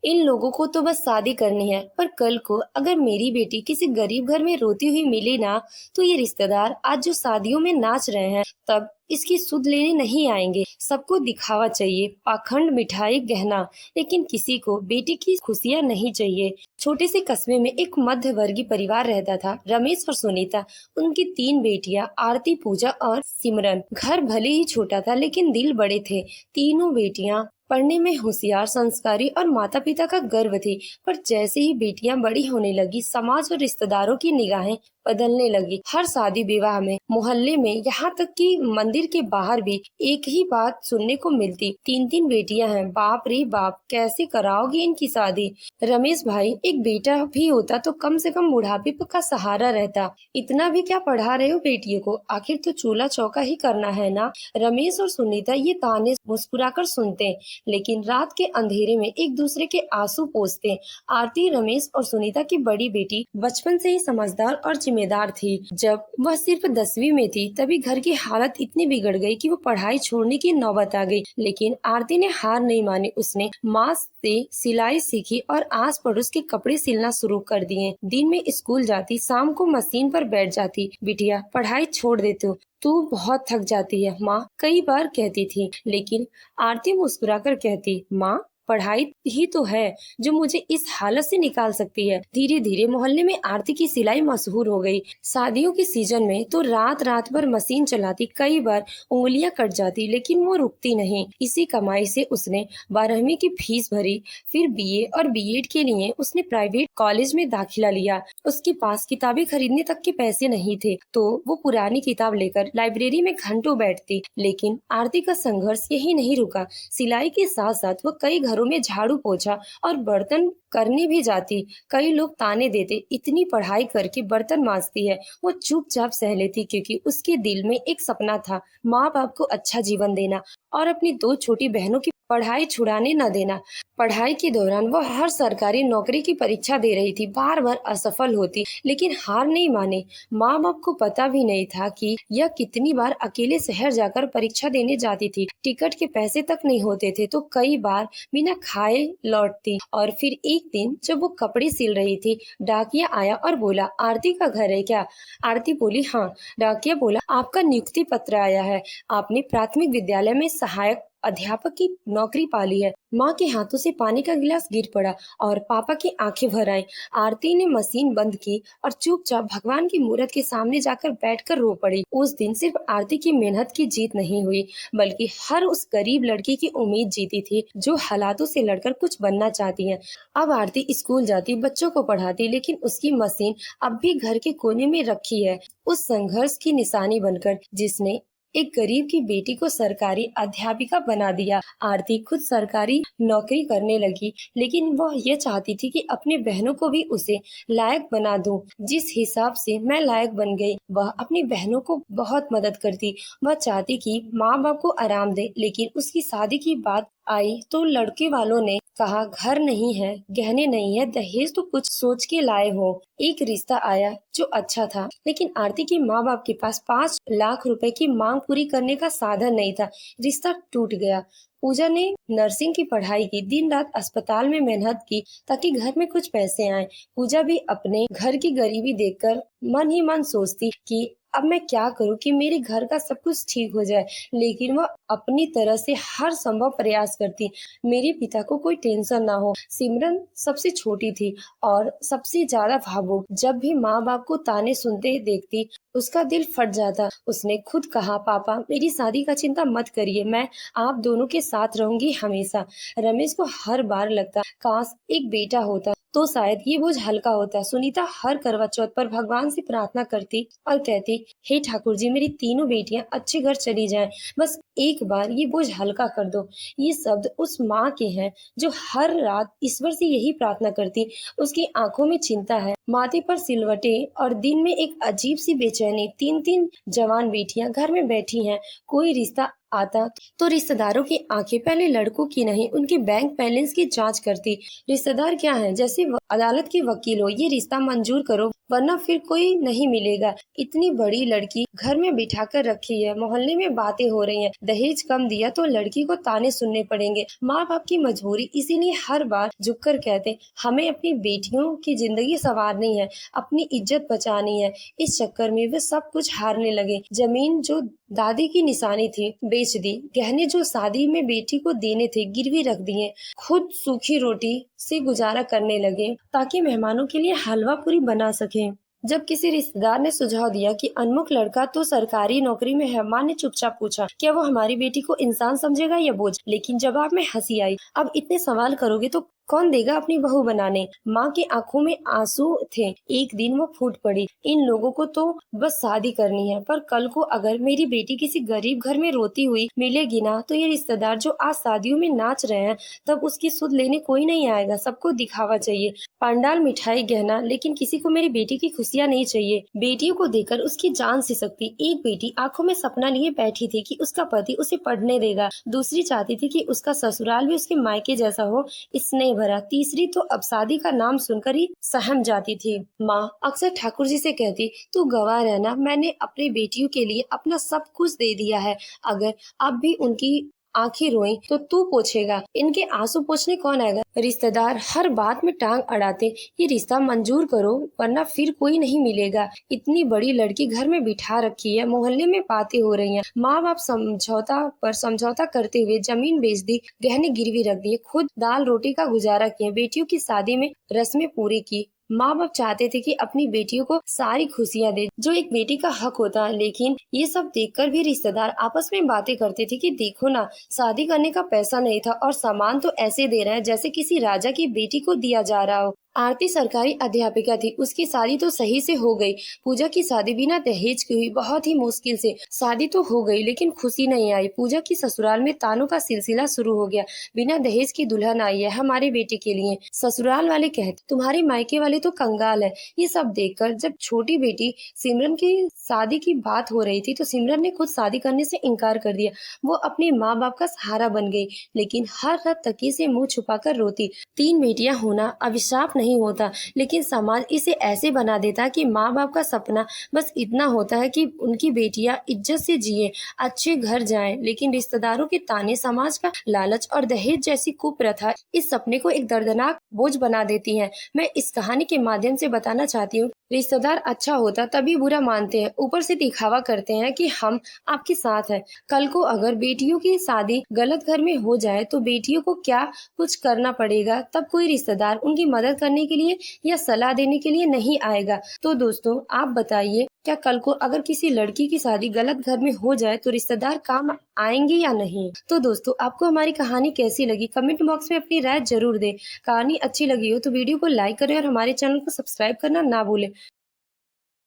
इन लोगों को तो बस शादी करनी है, पर कल को अगर मेरी बेटी किसी गरीब घर में रोती हुई मिली ना, तो ये रिश्तेदार आज जो शादियों में नाच रहे हैं, तब इसकी सुध लेने नहीं आएंगे। सबको दिखावा चाहिए, पाखंड, मिठाई, गहना, लेकिन किसी को बेटी की खुशियां नहीं चाहिए। छोटे से कस्बे में एक मध्य वर्गीय परिवार रहता था, रमेश और सुनीता। उनकी 3 बेटियां, आरती, पूजा और सिमरन। घर भले ही छोटा था, लेकिन दिल बड़े थे। तीनों बेटियां पढ़ने में होशियार, संस्कारी और माता पिता का गर्व थी। पर जैसे ही बेटियां बड़ी होने लगी, समाज और रिश्तेदारों की निगाहें बदलने लगी। हर शादी विवाह में, मोहल्ले में, यहाँ तक कि मंदिर के बाहर भी एक ही बात सुनने को मिलती, 3-3 बेटियां हैं, बाप रे बाप, कैसे कराओगी इनकी शादी। रमेश भाई, एक बेटा भी होता तो कम से कम बुढ़ापे का सहारा रहता। इतना भी क्या पढ़ा रहे हो बेटियों को, आखिर तो चूल्हा चौका ही करना है ना। रमेश और सुनीता ये ताने मुस्कुराकर सुनते, लेकिन रात के अंधेरे में एक दूसरे के आंसू पोंछते। आरती, रमेश और सुनीता की बड़ी बेटी, बचपन से ही समझदार और जिम्मेदार थी। जब वह सिर्फ 10वीं में थी, तभी घर की हालत इतनी बिगड़ गई कि वो पढ़ाई छोड़ने की नौबत आ गई। लेकिन आरती ने हार नहीं मानी। उसने माँ से सिलाई सीखी और आस पड़ोस के कपड़े सिलना शुरू कर दिए। दिन में स्कूल जाती, शाम को मशीन पर बैठ जाती। बिटिया, पढ़ाई छोड़ दे तू बहुत थक जाती है, माँ कई बार कहती थी। लेकिन आरती मुस्कुराकर कहती, माँ पढ़ाई ही तो है जो मुझे इस हालत से निकाल सकती है। धीरे धीरे मोहल्ले में आरती की सिलाई मशहूर हो गई। शादियों के सीजन में तो रात रात भर मशीन चलाती। कई बार उंगलियां कट जाती, लेकिन वो रुकती नहीं। इसी कमाई से उसने 12वीं की फीस भरी। फिर बीए और बीएड के लिए उसने प्राइवेट कॉलेज में दाखिला लिया। उसके पास किताबें खरीदने तक के पैसे नहीं थे, तो वो पुरानी किताब लेकर लाइब्रेरी में घंटों बैठती। लेकिन आरती का संघर्ष यही नहीं रुका। सिलाई के साथ साथ वो कई घरों में झाड़ू, पोछा और बर्तन करने भी जाती। कई लोग ताने देते, इतनी पढ़ाई करके बर्तन मांजती है। वो चुपचाप सह लेती, क्योंकि उसके दिल में एक सपना था, माँ बाप को अच्छा जीवन देना और अपनी 2 छोटी बहनों की पढ़ाई छुड़ाने न देना। पढ़ाई के दौरान वह हर सरकारी नौकरी की परीक्षा दे रही थी, बार बार असफल होती, लेकिन हार नहीं मानी। माँ बाप को पता भी नहीं था कि यह कितनी बार अकेले शहर जाकर परीक्षा देने जाती थी। टिकट के पैसे तक नहीं होते थे, तो कई बार बिना खाए लौटती। और फिर एक दिन जब वो कपड़े सिल रही थी, डाकिया आया और बोला, आरती का घर है क्या? आरती बोली, हाँ। डाकिया बोला, आपका नियुक्ति पत्र आया है, आपने प्राथमिक विद्यालय में सहायक अध्यापक की नौकरी पाली है। माँ के हाथों से पानी का गिलास गिर पड़ा और पापा की आंखें भर आई। आरती ने मशीन बंद की और चुपचाप भगवान की मूर्त के सामने जाकर बैठकर रो पड़ी। उस दिन सिर्फ आरती की मेहनत की जीत नहीं हुई, बल्कि हर उस गरीब लड़की की उम्मीद जीती थी, जो हालातों से लड़कर कुछ बनना चाहती है। अब आरती स्कूल जाती, बच्चों को पढ़ाती, लेकिन उसकी मशीन अब भी घर के कोने में रखी है, उस संघर्ष की निशानी बनकर, जिसने एक गरीब की बेटी को सरकारी अध्यापिका बना दिया। आरती खुद सरकारी नौकरी करने लगी, लेकिन वह ये चाहती थी कि अपनी बहनों को भी उसे लायक बना दूं। जिस हिसाब से मैं लायक बन गई, वह अपनी बहनों को बहुत मदद करती। वह चाहती कि माँ बाप को आराम दे, लेकिन उसकी शादी की बात आई तो लड़के वालों ने कहा, घर नहीं है, गहने नहीं है, दहेज तो कुछ सोच के लाए हो। एक रिश्ता आया जो अच्छा था, लेकिन आरती के माँ बाप के पास 5 लाख रुपए की मांग पूरी करने का साधन नहीं था। रिश्ता टूट गया। पूजा ने नर्सिंग की पढ़ाई की, दिन रात अस्पताल में मेहनत की, ताकि घर में कुछ पैसे आए। पूजा भी अपने घर की गरीबी देखकर मन ही मन सोचती कि अब मैं क्या करूं कि मेरे घर का सब कुछ ठीक हो जाए, लेकिन वह अपनी तरह से हर संभव प्रयास करती, मेरे पिता को कोई टेंशन ना हो। सिमरन सबसे छोटी थी और सबसे ज्यादा भावुक। जब भी माँ बाप को ताने सुनते देखती, उसका दिल फट जाता। उसने खुद कहा, पापा मेरी शादी का चिंता मत करिए, मैं आप दोनों के साथ रहूंगी हमेशा। रमेश को हर बार लगता, काश एक बेटा होता तो शायद ये बोझ हल्का होता। सुनीता हर करवा चौथ पर भगवान से प्रार्थना करती और कहती, हे ठाकुर जी, मेरी तीनों बेटियां अच्छे घर चली जाएं, बस एक बार ये बोझ हल्का कर दो। ये शब्द उस माँ के हैं जो हर रात ईश्वर से यही प्रार्थना करती। उसकी आंखों में चिंता है, माथे पर सिलवटे और दिन में एक अजीब सी बेचैनी। 3-3 जवान बेटियां घर में बैठी हैं। कोई रिश्ता आता तो रिश्तेदारों की आंखें पहले लड़कों की नहीं, उनके बैंक बैलेंस की जांच करती। रिश्तेदार क्या है, जैसे अदालत के वकील हो, ये रिश्ता मंजूर करो वरना फिर कोई नहीं मिलेगा। इतनी बड़ी लड़की घर में बिठा कर रखी है, मोहल्ले में बातें हो रही हैं, दहेज कम दिया तो लड़की को ताने सुनने पड़ेंगे। माँ बाप की मजबूरी, इसीलिए हर बार झुककर कहते हमें अपनी बेटियों की जिंदगी संवारनी है, अपनी इज्जत बचानी है। इस चक्कर में वे सब कुछ हारने लगे। जमीन जो दादी की निशानी थी बेच दी, गहने जो शादी में बेटी को देने थे गिरवी रख दिए, खुद सूखी रोटी से गुजारा करने लगे ताकि मेहमानों के लिए हलवा पूरी बना सके। जब किसी रिश्तेदार ने सुझाव दिया कि अनमुख लड़का तो सरकारी नौकरी में है, माँ ने चुपचाप पूछा क्या वो हमारी बेटी को इंसान समझेगा या बोझ। लेकिन जवाब में हंसी आई। अब इतने सवाल करोगे तो कौन देगा अपनी बहू बनाने। माँ की आंखों में आंसू थे। एक दिन वो फूट पड़ी, इन लोगों को तो बस शादी करनी है, पर कल को अगर मेरी बेटी किसी गरीब घर में रोती हुई मिलेगी ना, तो ये रिश्तेदार जो आज शादियों में नाच रहे हैं, तब उसकी सुध लेने कोई नहीं आएगा। सबको दिखावा चाहिए, पंडाल, मिठाई, गहना, लेकिन किसी को मेरी बेटी की खुशियाँ नहीं चाहिए। बेटियों को देखकर उसकी जान सिसकती। एक बेटी आंखों में सपना लिए बैठी थी कि उसका पति उसे पढ़ने देगा, दूसरी चाहती थी कि उसका ससुराल भी उसके मायके जैसा हो, स्नेह भरा। तीसरी तो अब शादी का नाम सुनकर ही सहम जाती थी। माँ अक्सर ठाकुर जी से कहती तू गवाह रहना, मैंने अपनी बेटियों के लिए अपना सब कुछ दे दिया है, अगर अब भी उनकी आंखें रोई तो तू पोछेगा, इनके आंसू पोछने कौन आएगा। रिश्तेदार हर बात में टांग अड़ाते, ये रिश्ता मंजूर करो वरना फिर कोई नहीं मिलेगा। इतनी बड़ी लड़की घर में बिठा रखी है, मोहल्ले में बातें हो रही हैं। माँ बाप समझौता पर समझौता करते हुए जमीन बेच दी, गहने गिरवी रख दिए, खुद दाल रोटी का गुजारा किया, बेटियों की शादी में रस्में पूरी की। माँ बाप चाहते थे कि अपनी बेटियों को सारी खुशियां दे जो एक बेटी का हक होता है, लेकिन ये सब देखकर भी रिश्तेदार आपस में बातें करते थे कि देखो ना, शादी करने का पैसा नहीं था और सामान तो ऐसे दे रहे हैं जैसे किसी राजा की बेटी को दिया जा रहा हो। आरती सरकारी अध्यापिका थी, उसकी शादी तो सही से हो गई। पूजा की शादी बिना दहेज की हुई, बहुत ही मुश्किल से। शादी तो हो गई लेकिन खुशी नहीं आई। पूजा की ससुराल में तानों का सिलसिला शुरू हो गया। बिना दहेज की दुल्हन आई है हमारे बेटे के लिए। ससुराल वाले कहते तुम्हारे मायके वाले तो कंगाल है। ये सब देखकर जब छोटी बेटी सिमरन की शादी की बात हो रही थी तो सिमरन ने खुद शादी करने से इनकार कर दिया। वो अपने माँ बाप का सहारा बन गई, लेकिन हर रात तकिए से मुंह छुपाकर रोती। 3 बेटियां होना अभिशाप नहीं होता, लेकिन समाज इसे ऐसे बना देता है कि माँ बाप का सपना बस इतना होता है कि उनकी बेटियां इज्जत से जिए, अच्छे घर जाएं। लेकिन रिश्तेदारों के ताने, समाज का लालच और दहेज जैसी कुप्रथा इस सपने को एक दर्दनाक बोझ बना देती हैं। मैं इस कहानी के माध्यम से बताना चाहती हूँ, रिश्तेदार अच्छा होता तभी बुरा मानते हैं, ऊपर से दिखावा करते हैं कि हम आपके साथ हैं। कल को अगर बेटियों की शादी गलत घर में हो जाए तो बेटियों को क्या कुछ करना पड़ेगा, तब कोई रिश्तेदार उनकी मदद करने के लिए या सलाह देने के लिए नहीं आएगा। तो दोस्तों आप बताइए, क्या कल को अगर किसी लड़की की शादी गलत घर में हो जाए तो रिश्तेदार काम आएंगे या नहीं। तो दोस्तों आपको हमारी कहानी कैसी लगी, कमेंट बॉक्स में अपनी राय जरूर दें। कहानी अच्छी लगी हो तो वीडियो को लाइक करें और हमारे चैनल को सब्सक्राइब करना ना भूलें।